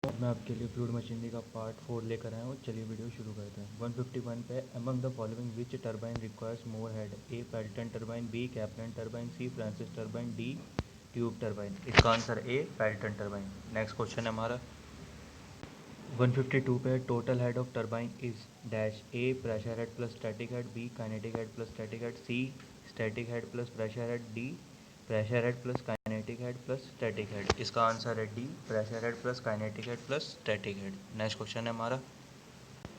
मैं आपके लिए फ्लूइड मशीनरी का पार्ट 4 लेकर आया हूँ। चलिए वीडियो शुरू करते हैं। 151 पे among the following which turbine requires more head? A Pelton turbine, B Kaplan turbine, C Francis turbine, D tube turbine. इसका answer A Pelton turbine. Next question है हमारा 152 पे total head of turbine is dash. A pressure head plus static head, B kinetic head plus static head, C static head plus pressure head, D pressure head plus kinetic head plus static head. इसका answer है D pressure head plus kinetic head plus static head. Next question है हमारा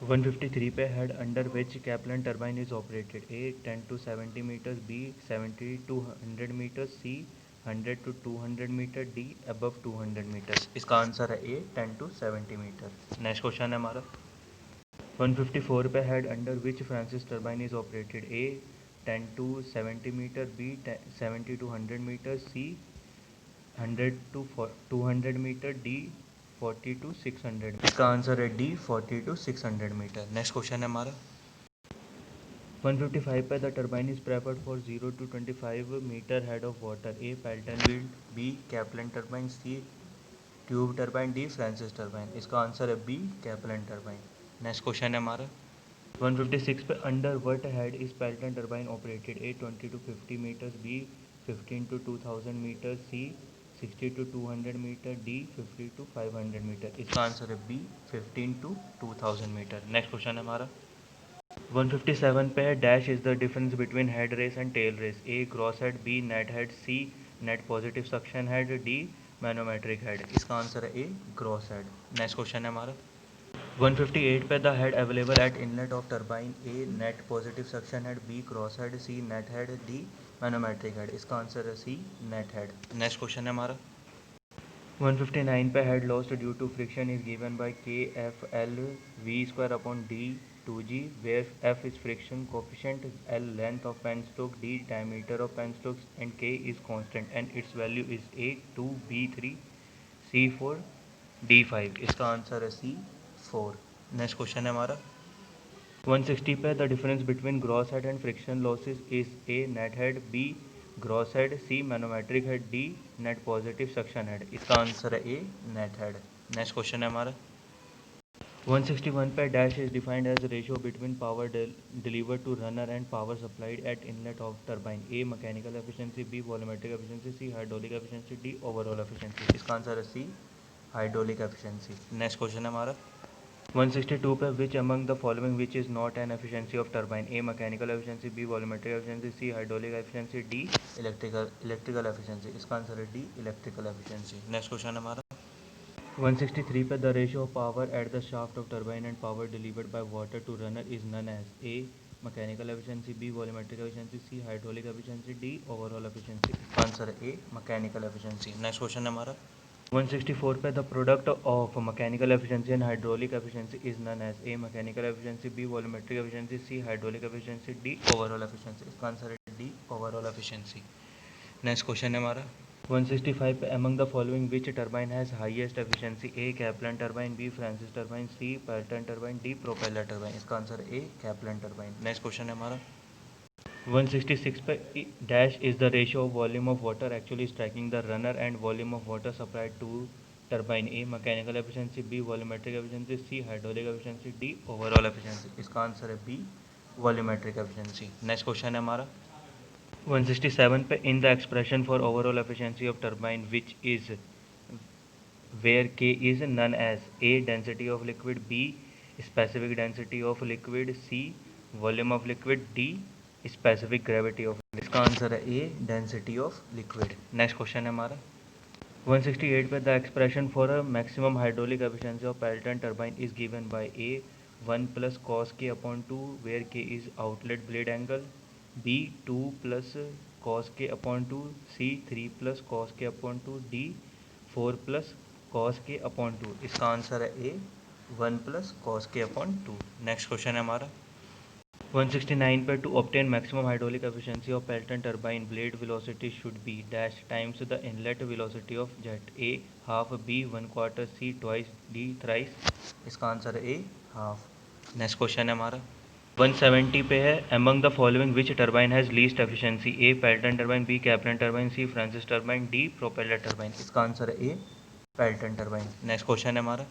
153 पे head under which Kaplan turbine is operated? A 10 to 70 metres, B 70 to 100 metres, C 100 to 200 metre, D above 200 metres. इसका answer है A 10 to 70 metre. Next question है हमारा 154 पे head under which Francis turbine is operated? A 10 to 70 metre, B 70 to 100 metre, C 100 to 200 metre, D 40 to 600। इसका answer है D 40 to 600 metre. Next question है हमारा 155 पे the turbine is preferred for 0 to 25 metre head of water? A Pelton wheel, B Kaplan turbine, C tube turbine, D Francis turbine. इसका answer है B Kaplan turbine. Next question है हमारा 156 पे under what head is Pelton turbine operated? A 20 to 50 metres, B 15 to 2000 metre, C 60 to 200 metre, D 50 to 500 metre. इसका answer है B 15 to 2000 metre. Next question है हमारा 157 पे है dash is the difference between head race and tail race? A gross head, B net head, C net positive suction head, D manometric head. इसका answer है A gross head. Next question है हमारा 158 पे the head available at inlet of turbine? A net positive suction head, B cross head, C net head, D manometric head. इसका answer है C net head. Next question है हमारा 159 पे head lost due to friction is given by K F L V square upon D 2g where F is friction coefficient, L length of penstock, D diameter of penstock and K is constant and it's value is A 2 B 3 C 4 D 5। इसका answer है सी 4। Next question है हमारा 160 पे the difference between gross head and friction losses is A net head, B gross head, C manometric head, D net positive suction head. इसका answer है A net head. Next question है हमारा 161 पे dash is defined as ratio between power delivered to runner and power supplied at inlet of turbine? A mechanical efficiency, B volumetric efficiency, C hydraulic efficiency, D overall efficiency. इसका answer है C hydraulic efficiency. Next question है हमारा 162 पे which among the following which is not an efficiency of turbine? A mechanical efficiency, B volumetric efficiency, C hydraulic efficiency, D electrical efficiency. इसका answer है D electrical efficiency. Next question है हमारा 163 पे the ratio of power at the shaft of turbine and power delivered by water to runner is none as? A mechanical efficiency, B volumetric efficiency, C hydraulic efficiency, D overall efficiency. इसका answer है A mechanical efficiency. Next question है हमारा 164 पे the product of mechanical efficiency and hydraulic efficiency is none as? A mechanical efficiency, B volumetric efficiency, C hydraulic efficiency, D overall efficiency. इसका answer है D overall efficiency. Next question है हमारा 165 पे among the following which turbine has highest efficiency? A Kaplan turbine, B Francis turbine, C Pelton turbine, D propeller turbine. इसका answer A Kaplan turbine. Next question है हमारा 166 पे dash is the ratio of volume of water actually striking the runner and volume of water supplied to turbine? A mechanical efficiency, B volumetric efficiency, C hydraulic efficiency, D overall efficiency. इसका answer है B volumetric efficiency. Next question है हमारा 167 पे in the expression for overall efficiency of turbine which is where K is none as? A density of liquid, B specific density of liquid, C volume of liquid, D specific gravity of liquid। इसका answer है A density of liquid। Next question है हमारा 168 पे the expression for a maximum hydraulic efficiency of Pelton turbine is given by? A 1 plus cos K upon 2 where K is outlet blade angle, B 2 plus cos K upon 2, C 3 plus cos K upon 2, D 4 plus cos K upon 2। इसका answer है A 1 plus cos K upon 2। Next question है हमारा 169 पर to obtain maximum hydraulic efficiency of Pelton turbine blade velocity should be dash times the inlet velocity of jet? A half, B 1/4, C twice, D thrice. इसका answer है A half. Next question है हमारा 170 पे है among the following which turbine has least efficiency? A Pelton turbine, B Kaplan turbine, C Francis turbine, D propeller turbine. इसका answer है A Pelton turbine. Next question है हमारा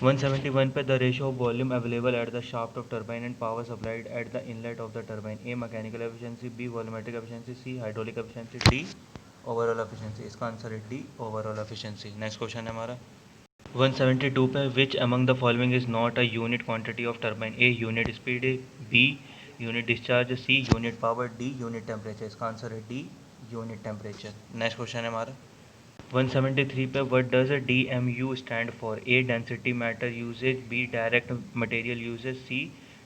171 पे the ratio of volume available at the shaft of turbine and power supplied at the inlet of the turbine. A mechanical efficiency, B volumetric efficiency, C hydraulic efficiency, D overall efficiency. इसका answer है D overall efficiency. Next question है हमारा 172 पे which among the following is not a unit quantity of turbine. A unit speed, B unit discharge, C unit power, D unit temperature. इसका answer है D unit temperature. Next question है हमारा 173 पे what does D M U stand for. A density matter uses, B direct material uses, C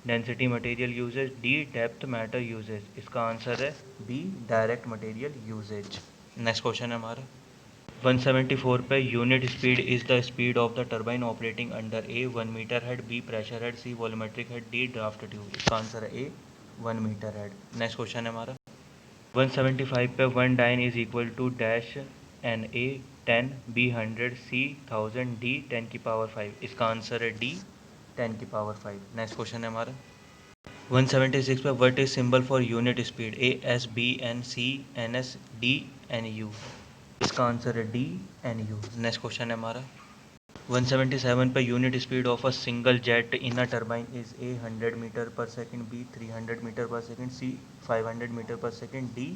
density material uses, D depth matter uses. इसका answer है B direct material uses. Next question है हमारा 174 पे unit speed is the speed of the turbine operating under. A 1 metre head, B pressure head, C volumetric head, D draft tube. इसका answer है A 1 metre head. Next question है हमारा 175 पे 1 dyne is equal to dash N. A 10, B 100, C 1000, D 10 की power 5। इसका answer है D 10 की power 5। Next question है हमारा 176 पे what is symbol for unit speed. A S, B N, C N S, D N U. इसका answer है D N U. Next question है हमारा 177 पे unit speed of a single jet in a turbine is A 100 metre per second, B 300 metre per second, C 500 metre per second, D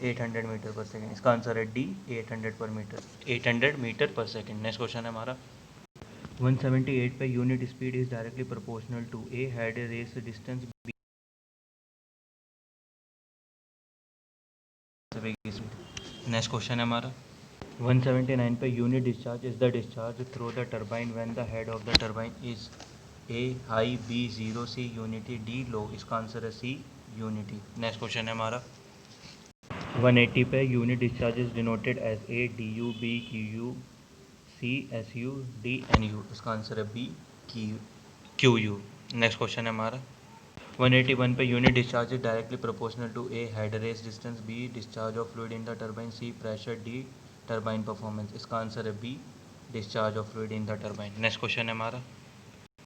800 metre per second. इसका answer है D 800 metre per second. Next question है हमारा 178 पे unit speed is directly proportional to A head race distance, B next question है हमारा 179 पे unit discharge is the discharge through the turbine when the head of the turbine is A high, B zero, C unity, D low. इसका answer है सी unity. Next question है हमारा 180 पे unit discharge is denoted as A D U, B Q U, C S U, D N U. इसका answer है B Q U. Next question है हमारा 181 पे unit discharge is directly proportional to A head race distance, B discharge of fluid in the turbine, C pressure, D turbine performance. इसका answer है B discharge of fluid in the turbine. Next question है हमारा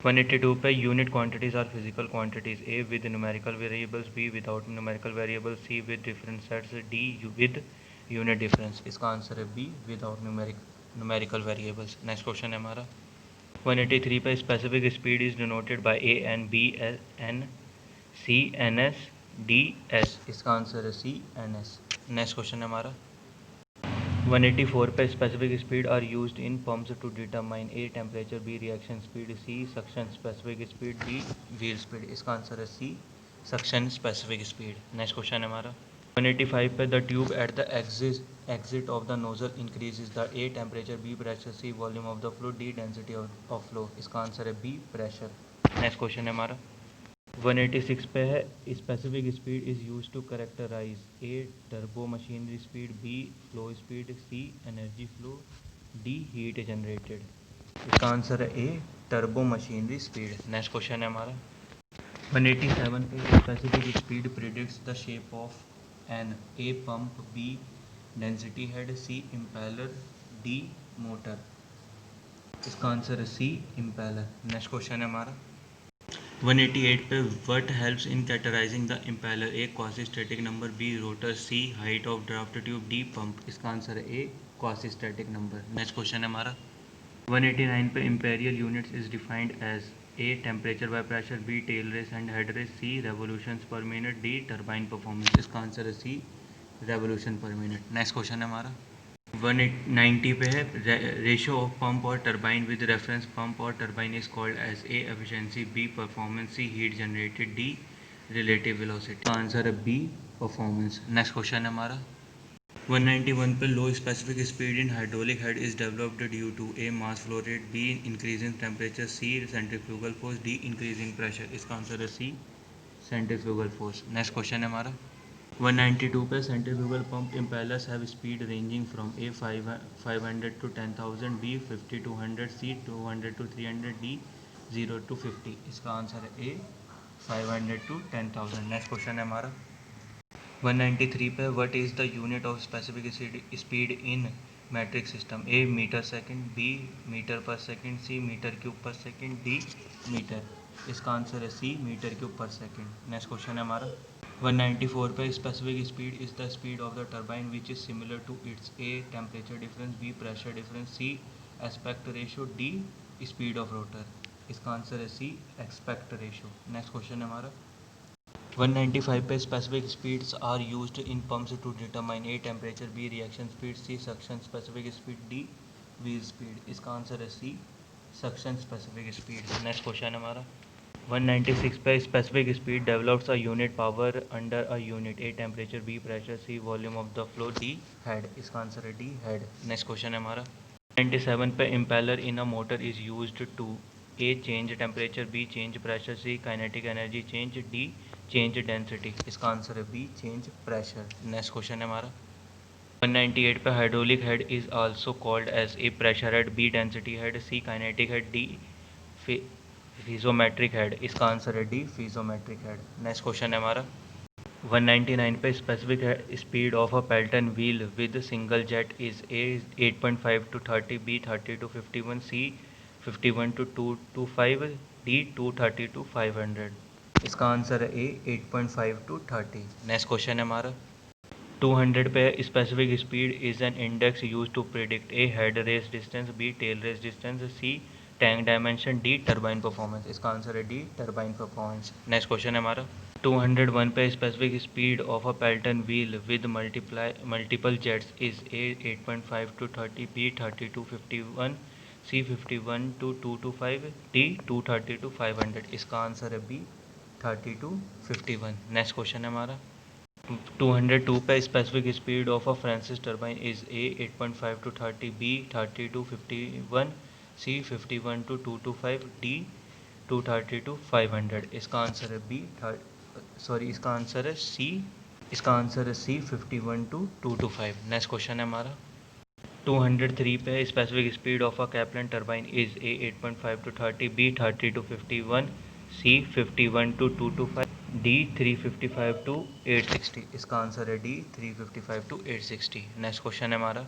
182 पे unit quantities are physical quantities. A with numerical variables, B without numerical variables, C with different sets, D with unit difference. इसका answer है B without numerical variables. Next question है हमारा 183 पे specific speed is denoted by A N, B N, C N S, D S. इसका answer है C N S. Next question है हमारा 184 पे specific speed are used in pumps to determine A temperature, B reaction speed, C suction specific speed, D wheel speed. इसका answer है C suction specific speed. Next question है हमारा 185 पे the tube at the exit of the nozzle increases the A temperature, B pressure, C volume of the flow, D density of flow. इसका answer है B pressure. Next question है हमारा 186 पे है specific speed is use to characterise a turbo machinery speed, B flow speed, C energy flow, D heat generated. इसका answer है A turbo machinery speed. Next question है हमारा 187 पे specific speed predicts the shape of an. A pump, B density head, C impeller, D motor. इसका answer है C impeller. Next question है हमारा 188 पे what helps in categorising the impeller. A quasi static number, B rotor, C height of draft tube, D pump. इसका answer है ए quasi static number. Next question है हमारा 189 पे imperial units is defined as A temperature by pressure, B tail race and head race, C revolutions per minute, D turbine performance. इसका answer है C revolution per minute. Next question है हमारा 190 पे है ratio of pump और turbine with reference pump और turbine is called as A efficiency, B performance, C heat generated, D relative velocity. Answer है B performance. Next question है हमारा 191 पे low specific speed in hydraulic head is developed due to a mass flow rate, B increase in temperature, C centrifugal force, D increase in pressure. इसका answer है C centrifugal force. Next question है हमारा 192 पे centrifugal pump impellers have speed ranging from A 500 to 10,000, B 50 to 100, C 200 to 300, D 0 to 50। इसका answer है A 500 to 10,000। Next question है हमारा 193 पे what is the unit of specific speed in metric system. A metre second, B metre per second, C metre cube per second, D metre. इसका answer है C metre cube per second. Next question है हमारा 194 पे specific speed is the speed of the turbine which is similar to its. A temperature difference, B pressure difference, C aspect ratio, D speed of rotor. इसका answer है C aspect ratio. Next question है हमारा 195 पे specific speeds are used in pumps to determine A temperature, B reaction speed, C suction specific speed, D wheel speed. इसका answer है C suction specific speed. Next question है हमारा 196 पे specific speed develops a unit power under a unit, A temperature, B pressure, C volume of the flow, D head. इसका answer है D head. Next question है हमारा 97 पे impeller in a motor is used to A change temperature, B change pressure, C kinetic energy change, D change density. इसका answer है B change pressure. Next question है हमारा 198 पे hydraulic head is also called as A pressure head, B density head, C kinetic head, D piezometric head. इसका answer है D piezometric head. Next question है हमारा 199 पे specific speed of a Pelton wheel with single jet is A 8.5 to 30, B 30 to 51, C 51 to 225, D 230 to 500। इसका answer है ए 8.5 to 30। Next question है हमारा 200 पे specific speed is an index use to predict A head race distance, B tail race distance, C tank dimension, D turbine performance. इसका answer है D turbine performance. Next question है हमारा 201 पे specific speed of a Pelton wheel with multiple jets is A 8.5 to 30, B 30 to 51, C 51 to 225, D 230 to 500। इसका answer है B 30 to 51। Next question है हमारा 202 पे specific speed of a Francis turbine is A 8.5 to 30, B 30 to 51, C 51 to 225, D 230 to 500। इसका answer है इसका answer है सी। इसका आंसर है सी 51 to 225। नेक्स्ट क्वेश्चन है हमारा 203 पे specific speed of a Kaplan turbine is A 8.5 to 30, B 30 to 51, C 51 to 225, D 355 to 860। इसका आंसर है डी 355 to 860। नेक्स्ट क्वेश्चन है हमारा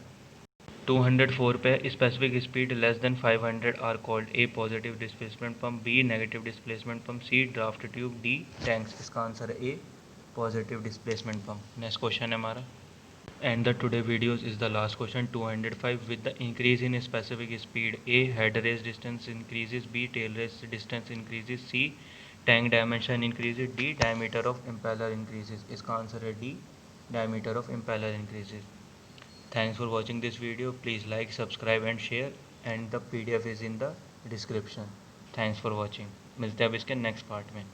204 पे specific speed less than 500 are called A positive displacement pump, B negative displacement pump, C draft tube, D tanks. इसका answer है A positive displacement pump. Next question है हमारा and the today videos is the last question 205 with the increase in specific speed, a head race distance increases, b tail race distance increases, c tank dimension increases, d diameter of impeller increases। इसका answer है d diameter of impeller increases। Thanks for watching this video. Please like, subscribe and share, and the PDF is in the description. Thanks for watching। मिलते हैं अब इसके next part में।